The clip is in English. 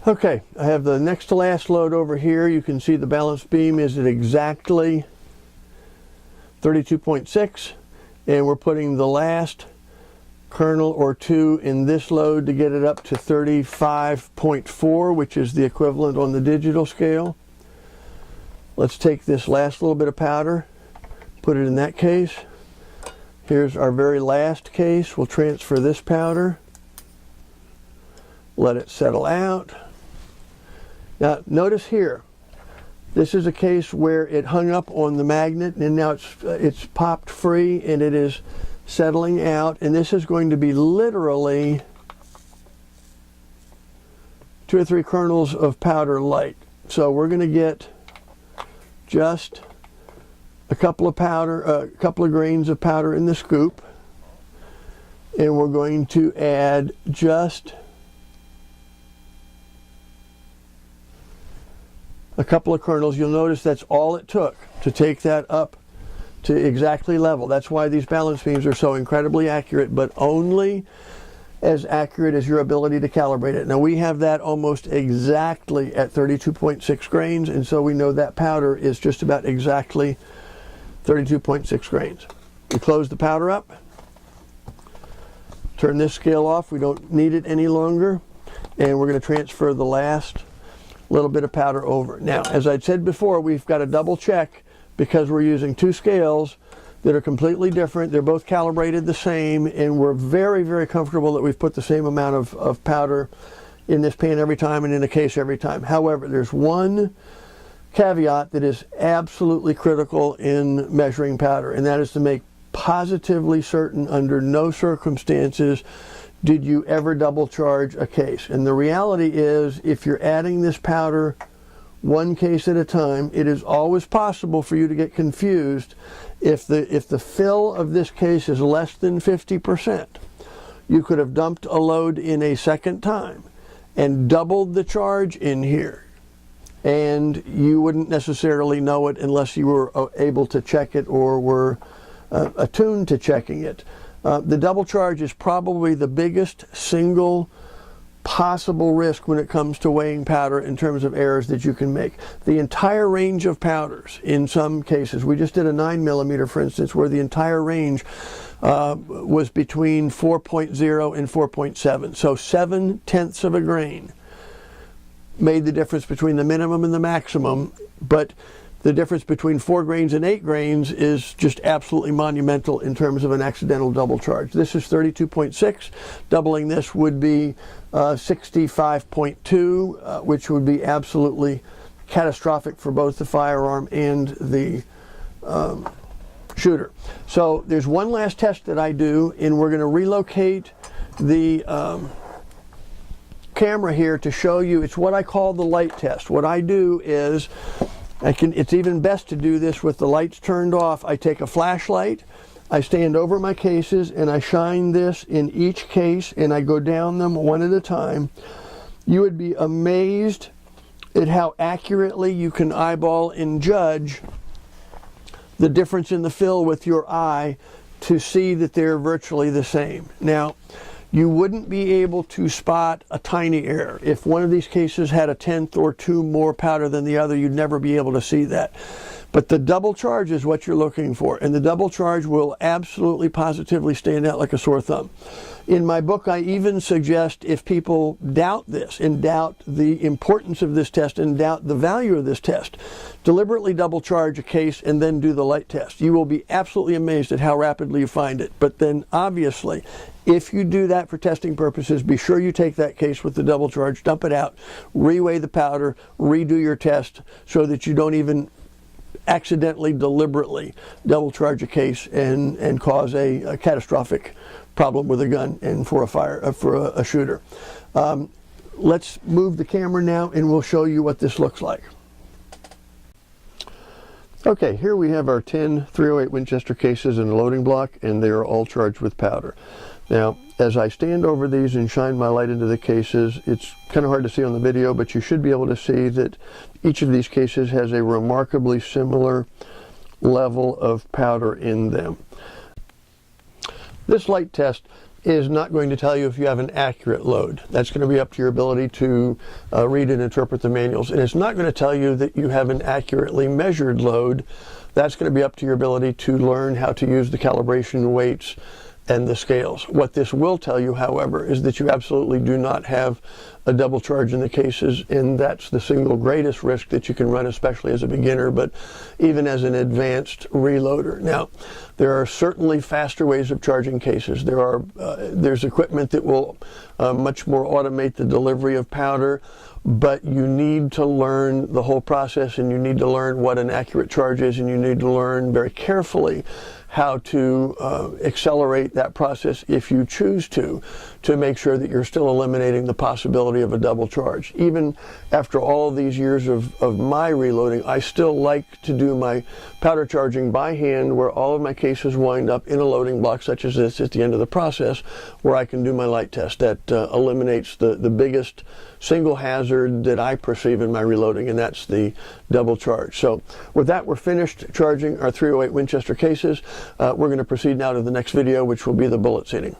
Okay, I have the next to last load over here. You can see the balance beam is at exactly 32.6, and we're putting the last kernel or two in this load to get it up to 35.4, which is the equivalent on the digital scale. Let's take this last little bit of powder, put it in that case. Here's our very last case. We'll transfer this powder, let it settle out. Now notice here, this is a case where it hung up on the magnet and now it's popped free and it is settling out, and this is going to be literally 2 or 3 kernels of powder light. So we're going to get just a couple of grains of powder in the scoop, and we're going to add just a couple of kernels. You'll notice that's all it took to take that up to exactly level. That's why these balance beams are so incredibly accurate, but only as accurate as your ability to calibrate it. Now we have that almost exactly at 32.6 grains, and so we know that powder is just about exactly 32.6 grains. We close the powder up, turn this scale off, we don't need it any longer, and we're going to transfer the last little bit of powder over. Now, as I said before, we've got to double check because we're using 2 scales that are completely different. They're both calibrated the same, and we're very, very comfortable that we've put the same amount of powder in this pan every time and in the case every time. However, there's one caveat that is absolutely critical in measuring powder, and that is to make positively certain under no circumstances did you ever double charge a case. And the reality is, if you're adding this powder one case at a time, it is always possible for you to get confused. If the fill of this case is less than 50%, you could have dumped a load in a second time and doubled the charge in here, and you wouldn't necessarily know it unless you were able to check it or were attuned to checking it. The double charge is probably the biggest single possible risk when it comes to weighing powder in terms of errors that you can make. The entire range of powders, in some cases, we just did a 9mm for instance, where the entire range was between 4.0 and 4.7, so 7/10 of a grain made the difference between the minimum and the maximum, but the difference between 4 grains and 8 grains is just absolutely monumental in terms of an accidental double charge. This is 32.6. Doubling this would be 65.2, which would be absolutely catastrophic for both the firearm and the shooter. So there's one last test that I do, and we're going to relocate the camera here to show you. It's what I call the light test. What I do is, it's even best to do this with the lights turned off. I take a flashlight, I stand over my cases, and I shine this in each case, and I go down them one at a time. You would be amazed at how accurately you can eyeball and judge the difference in the fill with your eye to see that they're virtually the same. Now, you wouldn't be able to spot a tiny error. If one of these cases had 1/10 or 2 more powder than the other, you'd never be able to see that. But the double charge is what you're looking for, and the double charge will absolutely positively stand out like a sore thumb. In my book, I even suggest, if people doubt this and doubt the importance of this test and doubt the value of this test, deliberately double charge a case and then do the light test. You will be absolutely amazed at how rapidly you find it. But then obviously, if you do that for testing purposes, be sure you take that case with the double charge, dump it out, reweigh the powder, redo your test so that you don't even accidentally, deliberately double charge a case and cause a catastrophic problem with a gun and for a shooter. Let's move the camera now and we'll show you what this looks like. Okay, here we have our 10 .308 Winchester cases in a loading block, and they are all charged with powder. Now, as I stand over these and shine my light into the cases, it's kind of hard to see on the video, but you should be able to see that each of these cases has a remarkably similar level of powder in them. This light test is not going to tell you if you have an accurate load. That's going to be up to your ability to read and interpret the manuals. And it's not going to tell you that you have an accurately measured load. That's going to be up to your ability to learn how to use the calibration weights and the scales. What this will tell you, however, is that you absolutely do not have a double charge in the cases, and that's the single greatest risk that you can run, especially as a beginner, but even as an advanced reloader. Now, there are certainly faster ways of charging cases. There's equipment that will much more automate the delivery of powder, but you need to learn the whole process, and you need to learn what an accurate charge is, and you need to learn very carefully how to accelerate that process if you choose to make sure that you're still eliminating the possibility of a double charge. Even after all these years of my reloading, I still like to do my powder charging by hand, where all of my cases wind up in a loading block such as this at the end of the process, where I can do my light test. That eliminates the biggest single hazard that I perceive in my reloading, and that's the double charge. So with that, we're finished charging our .308 Winchester cases. We're going to proceed now to the next video, which will be the bullet seating.